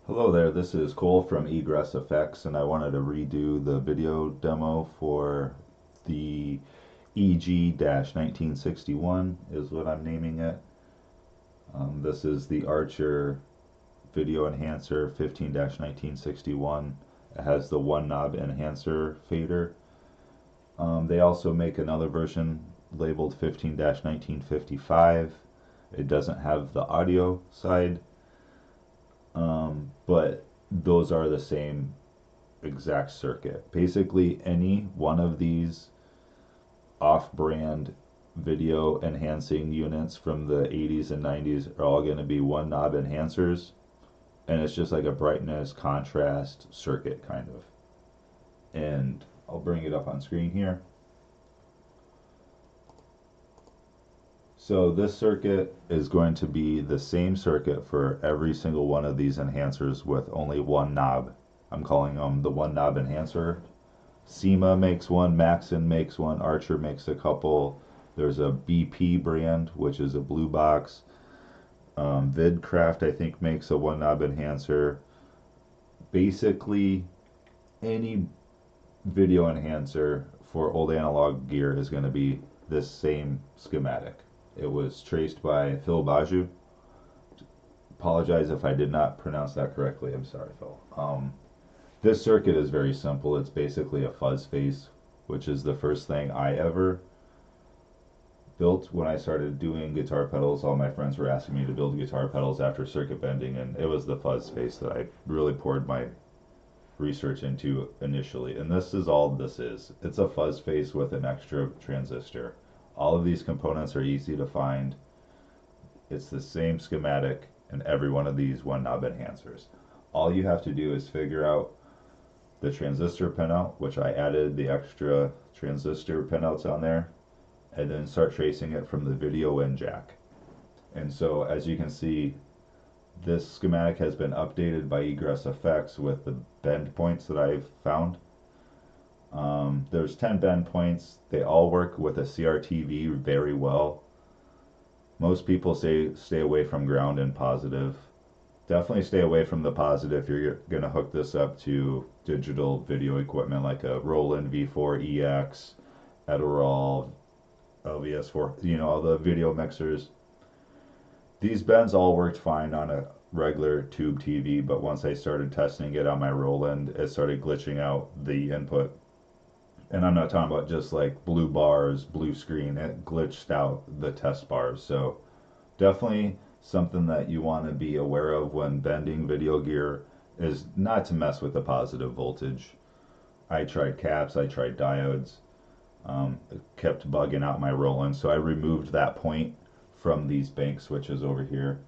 Hello there, this is Cole from EGRESS Effects, and I wanted to redo the video demo for the EG-1961 is what I'm naming it. This is the Archer Video Enhancer 15-1961. It has the one knob enhancer fader. They also make another version labeled 15-1955. It doesn't have the audio side, but those are the same exact circuit. Basically, any one of these off-brand video enhancing units from the 80s and 90s are all going to be one knob enhancers, and it's just like a brightness contrast circuit kind of. And I'll bring it up on screen here. So this circuit is going to be the same circuit for every single one of these enhancers with only one knob. I'm calling them the one knob enhancer. SEMA makes one, Maxon makes one, Archer makes a couple. There's a BP brand, which is a blue box. Vidcraft, I think, makes a one knob enhancer. Basically, any video enhancer for old analog gear is going to be this same schematic. It was traced by Phil Baju. Apologize if I did not pronounce that correctly. I'm sorry, Phil. This circuit is very simple. It's basically a fuzz face, which is the first thing I ever built when I started doing guitar pedals. All my friends were asking me to build guitar pedals after circuit bending, and it was the fuzz face that I really poured my research into initially. And this is all this is. It's a fuzz face with an extra transistor. All of these components are easy to find. It's the same schematic in every one of these one knob enhancers. All you have to do is figure out the transistor pinout, which I added the extra transistor pinouts on there, and then start tracing it from the video in jack. And so as you can see, this schematic has been updated by EGRESS Effects with the bend points that I've found. There's 10 bend points. They all work with a CRTV very well. Most people say stay away from ground and positive. Definitely stay away from the positive if you're going to hook this up to digital video equipment like a Roland V4EX, Edirol, LVS4, all the video mixers. These bends all worked fine on a regular tube TV, but once I started testing it on my Roland, it started glitching out the input. And I'm not talking about just like blue bars, blue screen. It glitched out the test bars. So definitely something that you want to be aware of when bending video gear is not to mess with the positive voltage. I tried caps, I tried diodes. It kept bugging out my Roland, so I removed that point from these bank switches over here.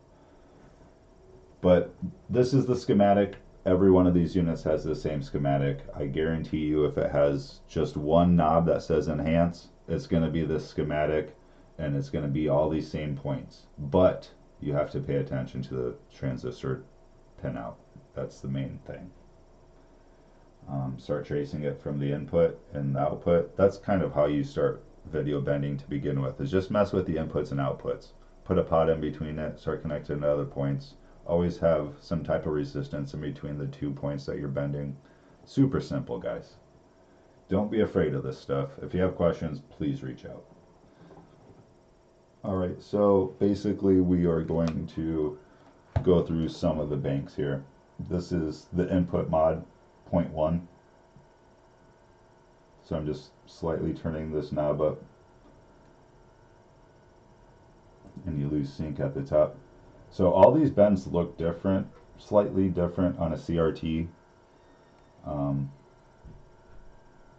But this is the schematic. Every one of these units has the same schematic. I guarantee you if it has just one knob that says enhance, it's going to be this schematic, and it's going to be all these same points. But you have to pay attention to the transistor pinout. That's the main thing. Start tracing it from the input and the output. That's kind of how you start video bending to begin with, is just mess with the inputs and outputs. Put a pot in between it, start connecting to other points. Always have some type of resistance in between the 2 points that you're bending. Super simple, guys. Don't be afraid of this stuff. If you have questions, please reach out. Alright, so basically we are going to go through some of the banks here. This is the input mod 0.1. So I'm just slightly turning this knob up, and you lose sync at the top. So all these bends look different, slightly different on a CRT.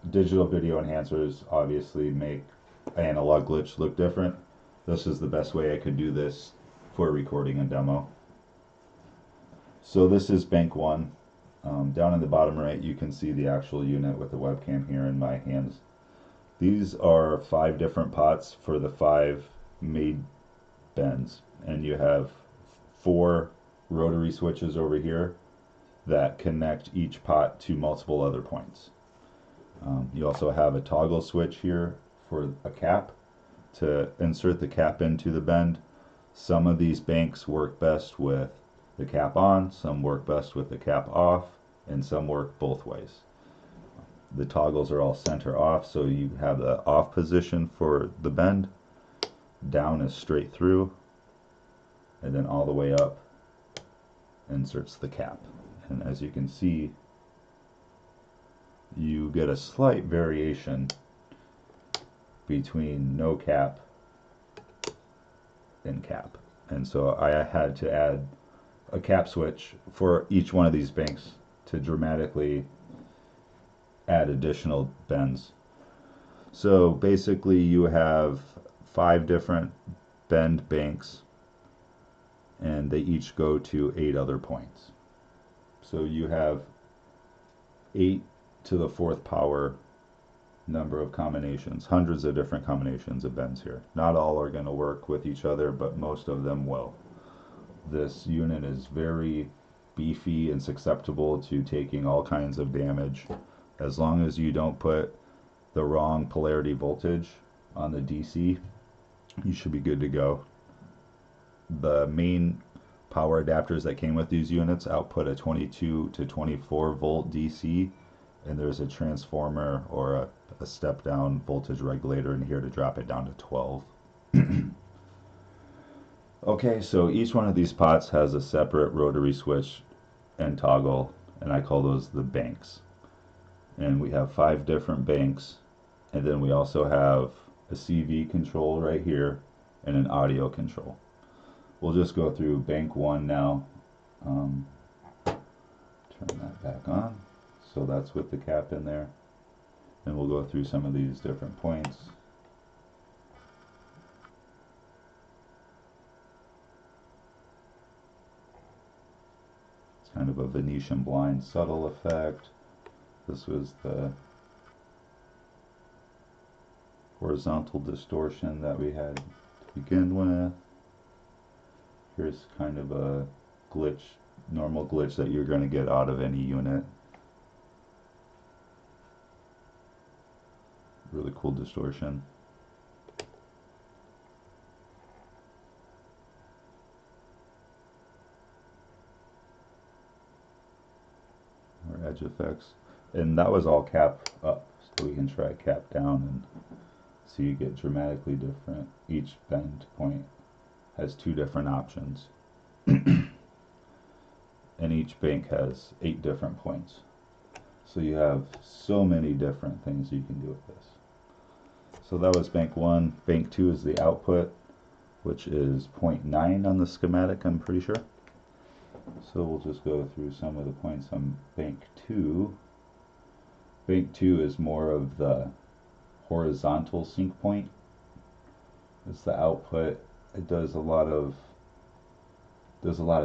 Digital video enhancers obviously make analog glitch look different. This is the best way I could do this for recording a demo. So this is bank 1. Down in the bottom right you can see the actual unit with the webcam here in my hands. These are 5 different pots for the 5 made bends, and you have 4 rotary switches over here that connect each pot to multiple other points. You also have a toggle switch here for a cap to insert the cap into the bend. Some of these banks work best with the cap on, some work best with the cap off, and some work both ways. The toggles are all center off, so you have the off position for the bend, down is straight through, and then all the way up inserts the cap. And as you can see, you get a slight variation between no cap and cap. And so I had to add a cap switch for each one of these banks to dramatically add additional bends. So basically you have 5 different bend banks, and they each go to 8 other points. So you have 8 to the 4th power number of combinations, hundreds of different combinations of bends here. Not all are going to work with each other, but most of them will. This unit is very beefy and susceptible to taking all kinds of damage. As long as you don't put the wrong polarity voltage on the DC, you should be good to go. The main power adapters that came with these units output a 22 to 24 volt DC, and there's a transformer or a step down voltage regulator in here to drop it down to 12. Okay, so each one of these pots has a separate rotary switch and toggle, and I call those the banks. And we have 5 different banks, and then we also have a CV control right here and an audio control. We'll just go through bank 1 now. Turn that back on. So that's with the cap in there. And we'll go through some of these different points. It's kind of a Venetian blind subtle effect. This was the horizontal distortion that we had to begin with. Here's kind of a glitch, normal glitch that you're going to get out of any unit. Really cool distortion. Or edge effects. And that was all cap up, so we can try cap down and see you get dramatically different. Each bend point has 2 different options. And each bank has 8 different points. So you have so many different things you can do with this. So that was bank 1. Bank 2 is the output, which is 0.9 on the schematic, I'm pretty sure. So we'll just go through some of the points on bank 2. Bank 2 is more of the horizontal sync point. It's the output. It does a lot of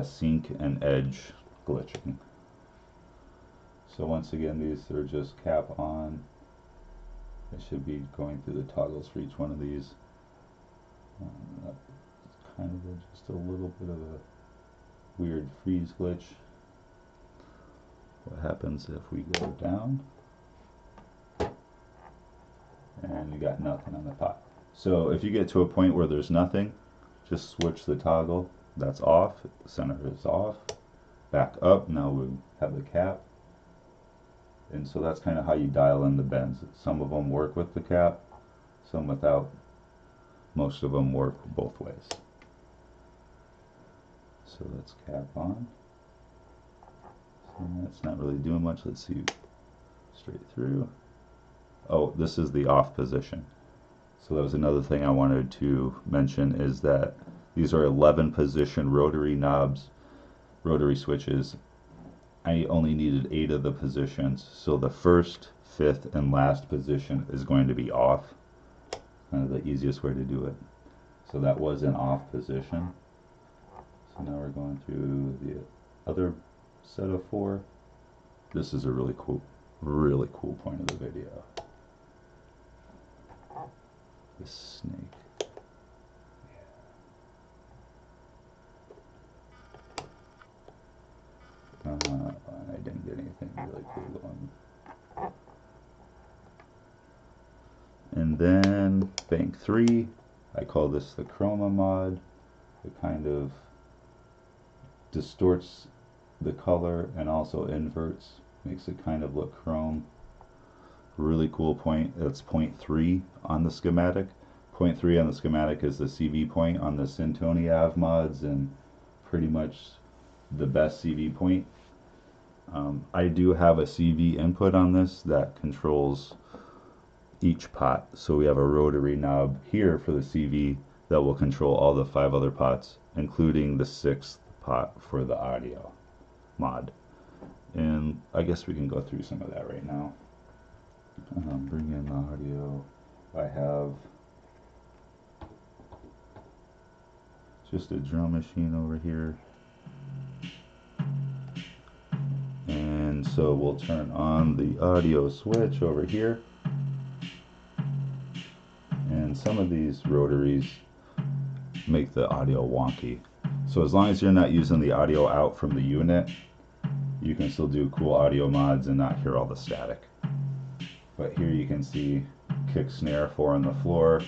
sync and edge glitching. So once again, these are just cap on. I should be going through the toggles for each one of these. It's kind of just a little bit of a weird freeze glitch. What happens if we go down? And you got nothing on the pot. So if you get to a point where there's nothing, just switch the toggle. That's off. The center is off. Back up. Now we have the cap. And so that's kind of how you dial in the bends. Some of them work with the cap, some without. Most of them work both ways. So let's cap on. So that's not really doing much. Let's see. Straight through. Oh, this is the off position. So that was another thing I wanted to mention, is that these are 11 position rotary knobs, rotary switches. I only needed 8 of the positions, so the 1st, 5th, and last position is going to be off. Kind of the easiest way to do it. So that was an off position. So now we're going through the other set of 4. This is a really cool point of the video. This snake. I didn't get anything really cool going. And then bank 3, I call this the chroma mod. It kind of distorts the color and also inverts, makes it kind of look chrome. Really cool point. That's point 3 on the schematic. Point 3 on the schematic is the CV point on the Syntony AV mods and pretty much the best CV point. I do have a CV input on this that controls each pot. So we have a rotary knob here for the CV that will control all the 5 other pots, including the 6th pot for the audio mod. And I guess we can go through some of that right now. Bring in the audio. I have just a drum machine over here. And so we'll turn on the audio switch over here. And some of these rotaries make the audio wonky. So as long as you're not using the audio out from the unit, you can still do cool audio mods and not hear all the static. But here you can see kick, snare, 4 on the floor.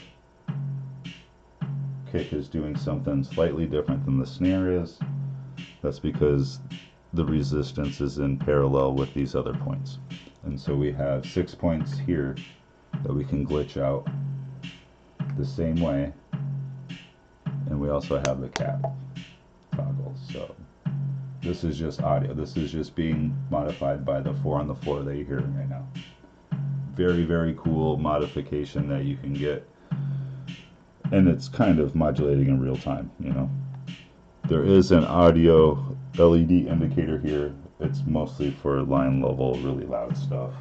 Kick is doing something slightly different than the snare is. That's because the resistance is in parallel with these other points. And so we have 6 points here that we can glitch out the same way. And we also have the cap toggle. So this is just audio. This is just being modified by the 4 on the floor that you're hearing right now. Very, very cool modification that you can get. And it's kind of modulating in real time, you know. There is an audio LED indicator here. It's mostly for line level, really loud stuff.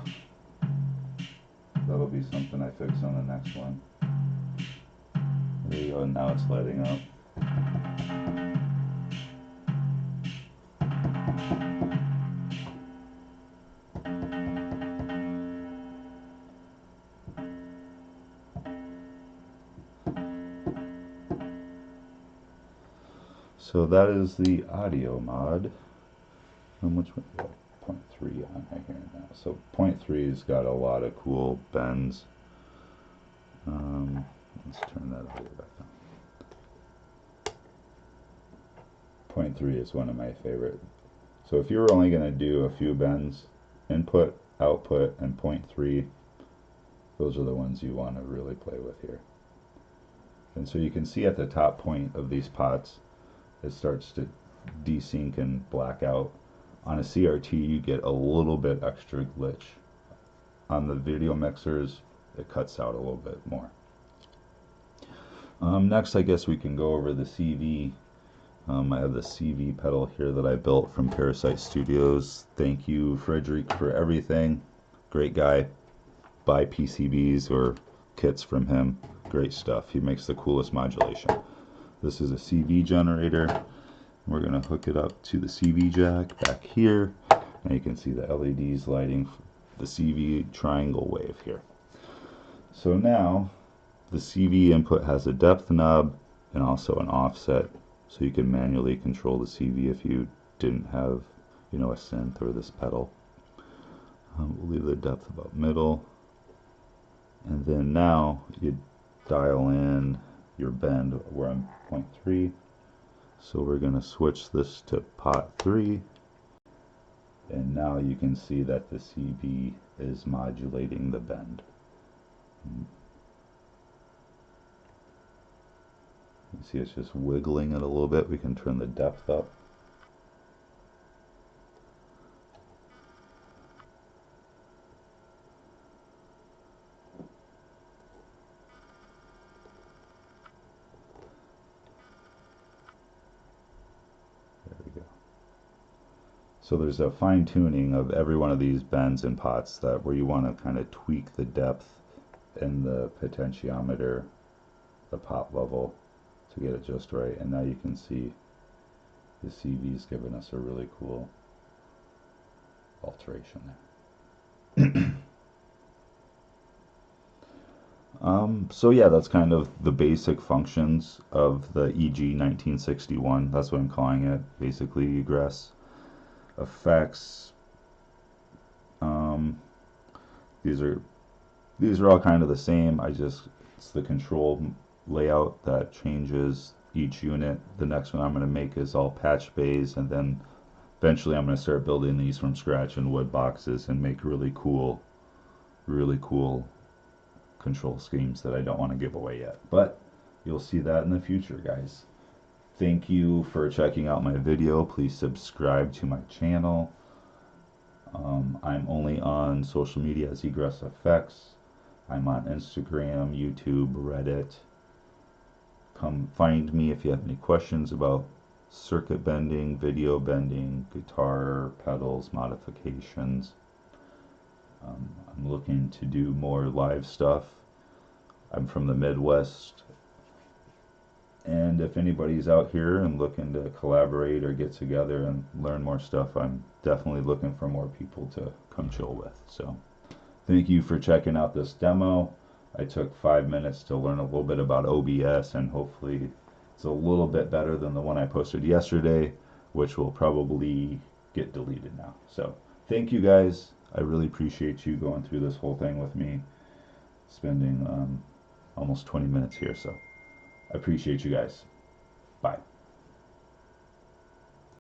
That'll be something I fix on the next one. There you go, now it's lighting up. So that is the audio mod. How much we got? 0.3 on right here now. So 0.3's got a lot of cool bends. Let's turn that audio back on. 0.3 is one of my favorite. So if you're only going to do a few bends, input, output, and 0.3, those are the ones you want to really play with here. And so you can see at the top point of these pots, it starts to desync and black out. On a CRT, you get a little bit extra glitch. On the video mixers, it cuts out a little bit more. Next, I guess we can go over the CV. I have the CV pedal here that I built from Parasite Studios. Thank you, Frederick, for everything. Great guy. Buy PCBs or kits from him. Great stuff. He makes the coolest modulation. This is a CV generator. We're going to hook it up to the CV jack back here. And you can see the LEDs lighting the CV triangle wave here. So now the CV input has a depth knob and also an offset, so you can manually control the CV if you didn't have, you know, a synth or this pedal. We'll leave the depth about middle, and then now you dial in your bend. We're on 0.3, so we're going to switch this to pot 3, and now you can see that the CV is modulating the bend. You see it's just wiggling it a little bit. We can turn the depth up. There we go. So there's a fine tuning of every one of these bends and pots that where you want to kind of tweak the depth and the potentiometer, the pot level, to get it just right. And now you can see the CV's giving us a really cool alteration there. So yeah, that's kind of the basic functions of the EG-1961. That's what I'm calling it, basically EGRESS. Effects. These are all kind of the same. It's the control layout that changes each unit. The next one I'm going to make is all patch bays, and then eventually I'm going to start building these from scratch in wood boxes and make really cool control schemes that I don't want to give away yet. But you'll see that in the future, guys. Thank you for checking out my video. Please subscribe to my channel. I'm only on social media as EGRESS Effects. I'm on Instagram, YouTube, Reddit. Come find me if you have any questions about circuit bending, video bending, guitar pedals, modifications. I'm looking to do more live stuff. I'm from the Midwest, and if anybody's out here and looking to collaborate or get together and learn more stuff, I'm definitely looking for more people to come chill with. So thank you for checking out this demo. I took 5 minutes to learn a little bit about OBS, and hopefully it's a little bit better than the one I posted yesterday, which will probably get deleted now. So thank you guys. I really appreciate you going through this whole thing with me, spending almost 20 minutes here. So I appreciate you guys. Bye.